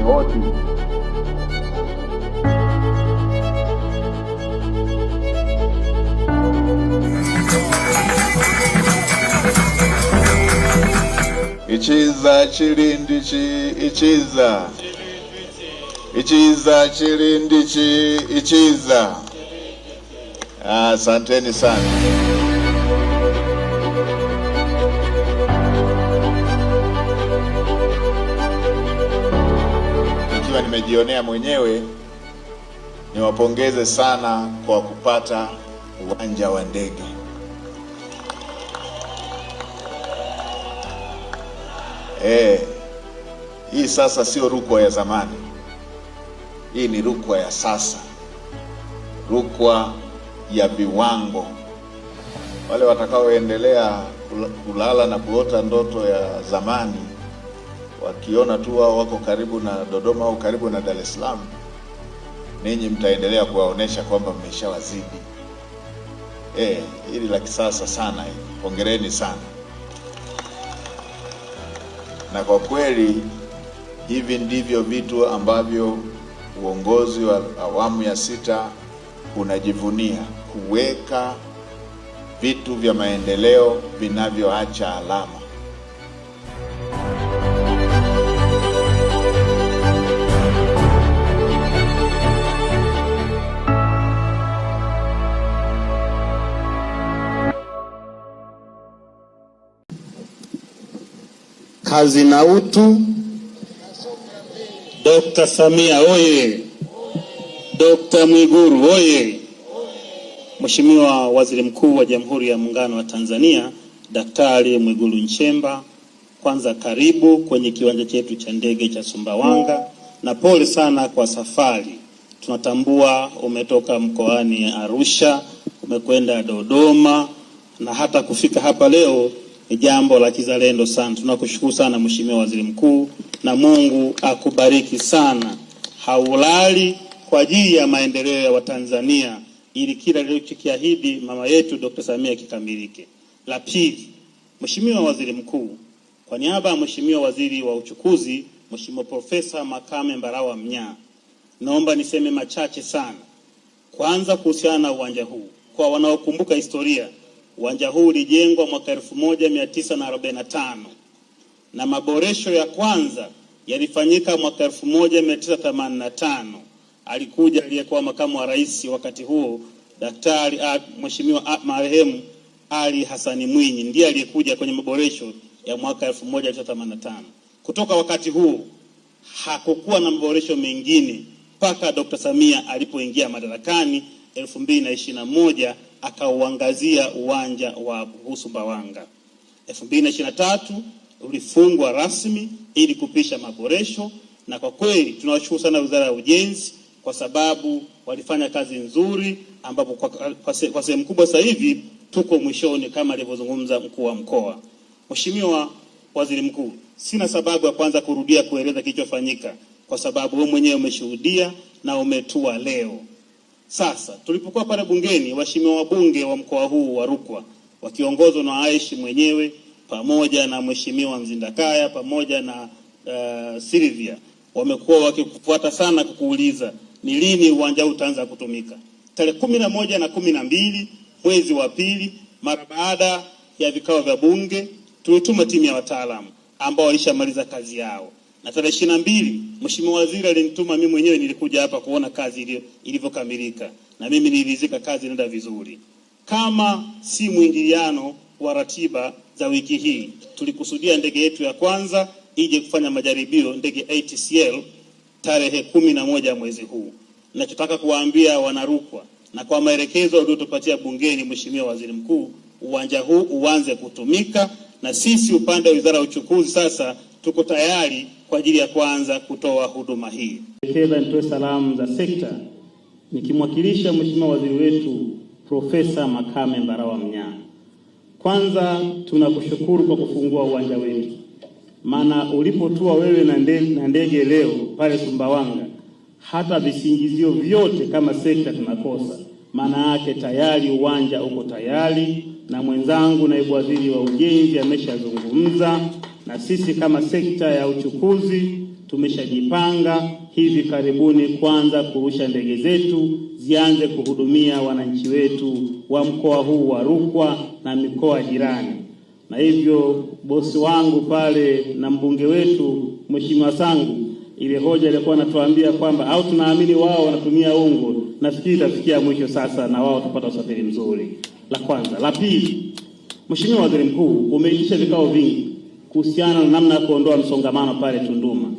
hodi. Ichiza chilindichi ichiza. Ichiza chilindichi ichiza. Asanteni sana. Ikiwa nimejionea mwenyewe, niwapongeze sana kwa kupata uwanja wa ndege. Hii sasa sio Rukwa ya zamani. Hii ni Rukwa ya sasa. Rukwa ya viwango. Wale watakaoendelea kulala na kuota ndoto ya zamani, wakiona tu wao wako karibu na Dodoma au karibu na Dar es Salaam, ninyi mtaendelea kuwaonesha kwamba mmeshawazidi. Hili la kisasa sana hili. Hongereni sana. Na kwa kweli hivi ndivyo vitu ambavyo uongozi wa awamu ya 6 unajivunia, kuweka vitu vya maendeleo vinavyoacha alama. Kazi na utu. Dr. Samia oye! Dr. Mwigulu oye! Mheshimiwa Waziri Mkuu wa Jamhuri ya Muungano wa Tanzania, Daktari Mwigulu Nchemba, kwanza karibu kwenye kiwanja chetu cha ndege cha Sumbawanga, na pole sana kwa safari. Tunatambua umetoka mkoani Arusha, umekwenda Dodoma, na hata kufika hapa leo ni jambo la kizalendo sana. Tunakushukuru sana Mheshimiwa Waziri Mkuu, na Mungu akubariki sana. Haulali kwa ajili ya maendeleo ya Watanzania, ili kila alichokiahidi mama yetu Dr. Samia kikamilike. La pili, Mheshimiwa Waziri Mkuu, kwa niaba ya Mheshimiwa Waziri wa Uchukuzi, Mheshimiwa Profesa Makame Mbarawa Mnyaa, naomba niseme machache sana. Kwanza kuhusiana na uwanja huu. Kwa wanaokumbuka historia, uwanja huu ulijengwa mwaka 1945 na maboresho ya kwanza yalifanyika mwaka 1985. Alikuja aliyekuwa makamu wa rais wakati huo, Daktari Mheshimiwa marehemu Ali Hassan Mwinyi, ndiye aliyekuja kwenye maboresho ya mwaka 1985. Kutoka wakati huo hakukuwa na maboresho mengine mpaka Dr. Samia alipoingia madarakani 2021 akauangazia uwanja wa Sumbawanga. 2023 ulifungwa rasmi ili kupisha maboresho, na kwa kweli tunawashukuru sana Wizara ya Ujenzi kwa sababu walifanya kazi nzuri, ambapo kwa sehemu kubwa sasa hivi tuko mwishoni kama alivyozungumza mkuu wa mkoa. Mheshimiwa Waziri Mkuu, sina sababu ya kwanza kurudia kueleza kilichofanyika kwa sababu wewe mwenyewe umeshuhudia na umetua leo. Sasa tulipokuwa pale bungeni, waheshimiwa wabunge wa mkoa huu wa Rukwa wakiongozwa na Aishi mwenyewe pamoja na Mheshimiwa Mzindakaya pamoja na Silvia wamekuwa wakikufuata sana kukuuliza ni lini uwanja huu utaanza kutumika. Tarehe 11 na 12 mwezi wa pili, mara baada ya vikao vya bunge, tulituma timu ya wataalamu ambao walishamaliza kazi yao. Na tarehe 22 Mheshimiwa Waziri alinituma mimi mwenyewe, nilikuja hapa kuona kazi ilivyokamilika, na mimi nilizika kazi inaenda vizuri. Kama si mwingiliano wa ratiba za wiki hii, tulikusudia ndege yetu ya kwanza ije kufanya majaribio, ndege ATCL, tarehe 11 mwezi huu. Ninachotaka kuwaambia wanarukwa, na kwa maelekezo uliotupatia bungeni Mheshimiwa Waziri Mkuu, uwanja huu uanze kutumika, na sisi upande wa Wizara ya Uchukuzi sasa tuko tayari kwa ajili ya kuanza kutoa huduma hii. Nitoe salamu za sekta nikimwakilisha Mheshimiwa Waziri wetu Profesa Makame Mbarawa Mnyaa. Kwanza tunakushukuru kwa kufungua uwanja wetu, maana ulipotua wewe na ndege leo pale Sumbawanga, hata visingizio vyote kama sekta tunakosa. Maana yake tayari uwanja uko tayari, na mwenzangu naibu waziri wa ujenzi ameshazungumza, na sisi kama sekta ya uchukuzi tumeshajipanga hivi karibuni kuanza kurusha ndege zetu zianze kuhudumia wananchi wetu wa mkoa huu wa Rukwa na mikoa jirani. Na hivyo bosi wangu pale na mbunge wetu Mheshimiwa Sangu, ile hoja ilikuwa anatuambia kwamba au tunaamini wao wanatumia ungo, nafikiri itafikia mwisho sasa na wao tupata usafiri mzuri. La kwanza. La pili, Mheshimiwa Waziri Mkuu, umeitisha vikao vingi kuhusiana na namna ya kuondoa msongamano pale Tunduma.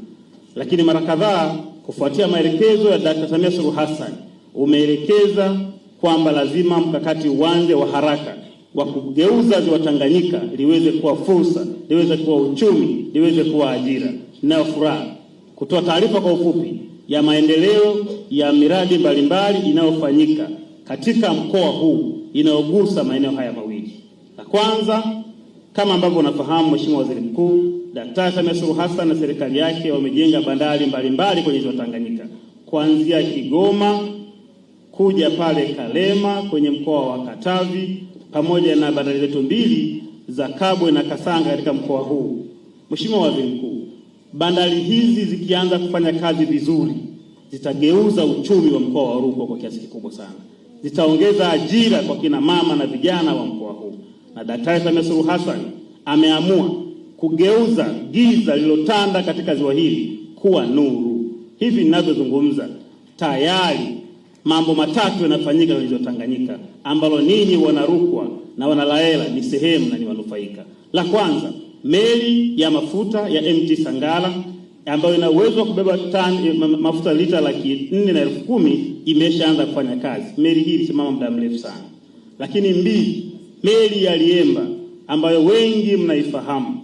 Lakini mara kadhaa kufuatia maelekezo ya Dkt. Samia Suluhu Hassan umeelekeza kwamba lazima mkakati uanze wa haraka wa kugeuza ziwa Tanganyika liweze kuwa fursa, liweze kuwa uchumi, liweze kuwa ajira. Ninayo furaha kutoa taarifa kwa ufupi ya maendeleo ya miradi mbalimbali inayofanyika katika mkoa huu inayogusa maeneo haya mawili. La kwanza, kama ambavyo unafahamu Mheshimiwa Waziri Mkuu, Daktari Samia Suluhu Hassan na serikali yake wamejenga bandari mbalimbali kwenye ziwa Tanganyika, kuanzia Kigoma kuja pale Kalema kwenye mkoa wa Katavi, pamoja na bandari zetu mbili za Kabwe na Kasanga katika mkoa huu. Mheshimiwa Waziri Mkuu, bandari hizi zikianza kufanya kazi vizuri zitageuza uchumi wa mkoa wa Rukwa kwa kiasi kikubwa sana. Zitaongeza ajira kwa kina mama na vijana wa mkoa huu. Na Daktari Samia Suluhu Hassan ameamua kugeuza giza lililotanda katika ziwa hili kuwa nuru. Hivi ninavyozungumza tayari mambo matatu yanafanyika kwenye ziwa Tanganyika ambalo ninyi wana Rukwa na wana Laela ni sehemu na ni wanufaika. La kwanza, meli ya mafuta ya MT Sangala ambayo ina uwezo wa kubeba mafuta lita 410,000 imeshaanza kufanya kazi. Meli hii ilisimama muda mrefu sana. Lakini mbili, meli ya Liemba ambayo wengi mnaifahamu,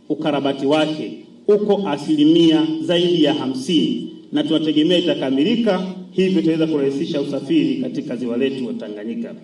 ukarabati wake uko asilimia zaidi ya 50 na tunategemea itakamilika, hivyo itaweza kurahisisha usafiri katika ziwa letu wa Tanganyika.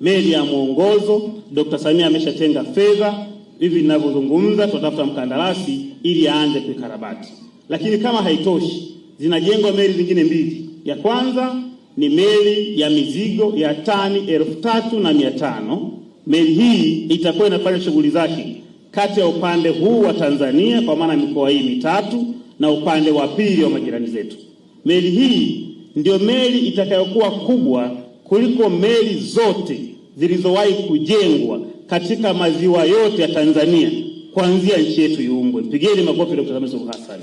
Meli ya Mwongozo, Dr. Samia ameshatenga fedha, hivi ninavyozungumza tunatafuta mkandarasi ili aanze kuikarabati. Lakini kama haitoshi, zinajengwa meli zingine mbili. Ya kwanza ni meli ya mizigo ya tani 3,500. Meli hii itakuwa inafanya shughuli zake kati ya upande huu wa Tanzania kwa maana mikoa hii mitatu na upande wa pili wa majirani zetu. Meli hii ndio meli itakayokuwa kubwa kuliko meli zote zilizowahi kujengwa katika maziwa yote ya Tanzania kuanzia nchi yetu iumbwe. Pigeni makofi Dkt. Samia Suluhu Hassan.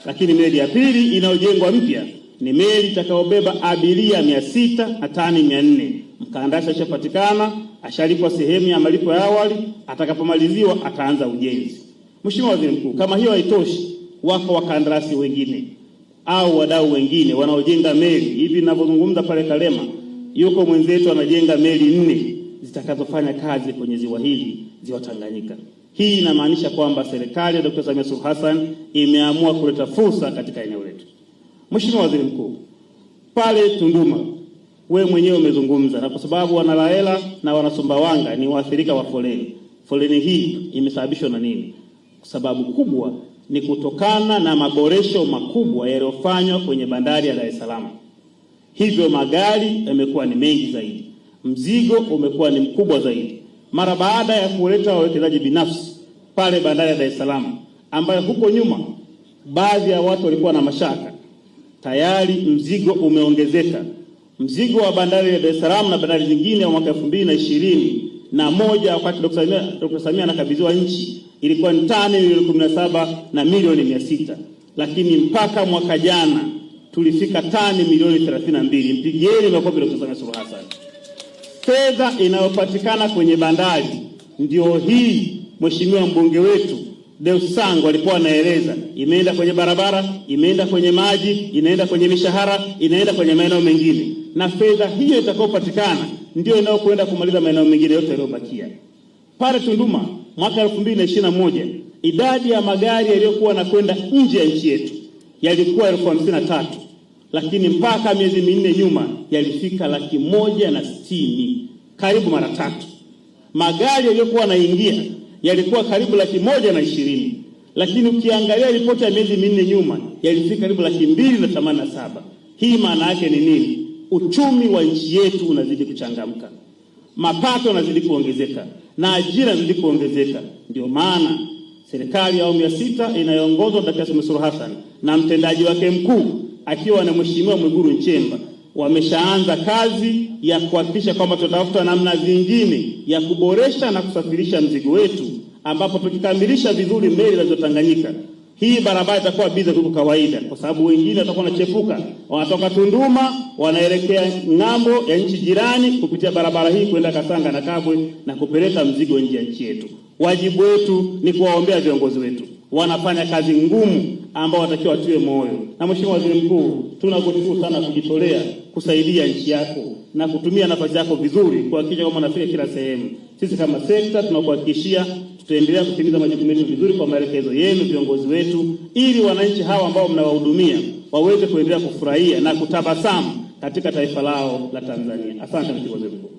Lakini meli ya pili inayojengwa mpya ni meli itakayobeba abiria 600 na tani 400. Mkandarasi ashapatikana, ashalipwa sehemu ya malipo ya awali, atakapomaliziwa ataanza ujenzi. Mheshimiwa Waziri Mkuu, kama hiyo haitoshi, wako wakandarasi wengine au wadau wengine wanaojenga meli. Hivi ninavyozungumza pale Kalema yuko mwenzetu anajenga meli 4 zitakazofanya kazi kwenye ziwa hili, ziwa Tanganyika. Hii inamaanisha kwamba serikali ya Dkt. Samia Suluhu Hassan imeamua kuleta fursa katika eneo letu. Mheshimiwa Waziri Mkuu, pale Tunduma wewe mwenyewe umezungumza, na kwa sababu wana Laela na wana Sumbawanga ni waathirika wa foleni. Foleni hii imesababishwa na nini? Sababu kubwa ni kutokana na maboresho makubwa yaliyofanywa kwenye bandari ya Dar es Salaam. Hivyo magari yamekuwa ni mengi zaidi, mzigo umekuwa ni mkubwa zaidi. Mara baada ya kuleta wawekezaji binafsi pale bandari ya Dar es Salaam, ambayo huko nyuma baadhi ya watu walikuwa na mashaka, tayari mzigo umeongezeka. Mzigo wa bandari ya Dar es Salaam na bandari zingine wa mwaka 2021 wakati Dkt. Samia anakabidhiwa nchi ilikuwa ni tani milioni 17 na milioni 600, lakini mpaka mwaka jana tulifika tani milioni 32. Mpigieni makofi Dkt. Samia Suluhu Hassan. Fedha inayopatikana kwenye bandari ndio hii. Mheshimiwa mbunge wetu Deus Sangu alikuwa anaeleza, imeenda kwenye barabara, imeenda kwenye maji, inaenda kwenye mishahara, inaenda kwenye maeneo mengine. Na fedha hiyo itakayopatikana ndio inayokwenda kumaliza maeneo mengine yote yaliyobakia. Pale Tunduma mwaka 2021 idadi ya magari yaliyokuwa yanakwenda nje ya nchi yetu yalikuwa 53,000, lakini mpaka miezi 4 nyuma yalifika 160,000, karibu mara 3. Magari yaliyokuwa yanaingia yalikuwa karibu 120,000, lakini ukiangalia ripoti ya miezi 4 nyuma yalifika karibu 287,000. Hii maana yake ni nini? Uchumi wa nchi yetu unazidi kuchangamka, mapato yanazidi kuongezeka na ajira zinazidi kuongezeka. Ndio maana Serikali ya awamu ya 6 inayoongozwa na Daktari Samia Suluhu Hassan na mtendaji wake mkuu akiwa na Mheshimiwa Mwigulu Nchemba wameshaanza kazi ya kuhakikisha kwamba tutatafuta namna zingine ya kuboresha na kusafirisha mzigo wetu, ambapo tukikamilisha vizuri meli za Tanganyika, hii barabara itakuwa biza kuliko kawaida, kwa sababu wengine watakuwa wanachepuka, wanatoka Tunduma wanaelekea ng'ambo ya nchi jirani kupitia barabara hii kwenda Kasanga na Kabwe na kupeleka mzigo nje ya nchi yetu. Wajibu wetu ni kuwaombea viongozi wetu, wanafanya kazi ngumu ambao watakiwa watiwe moyo. Na Mheshimiwa Waziri Mkuu, tunakushukuru sana kujitolea kusaidia nchi yako na kutumia nafasi yako vizuri kuhakikisha kwamba unafika kila sehemu. Sisi kama sekta tunakuhakikishia tutaendelea kutimiza majukumu yetu vizuri kwa maelekezo yenu viongozi wetu, ili wananchi hawa ambao mnawahudumia waweze kuendelea kufurahia na kutabasamu katika taifa lao la Tanzania. Asante Mheshimiwa Waziri Mkuu.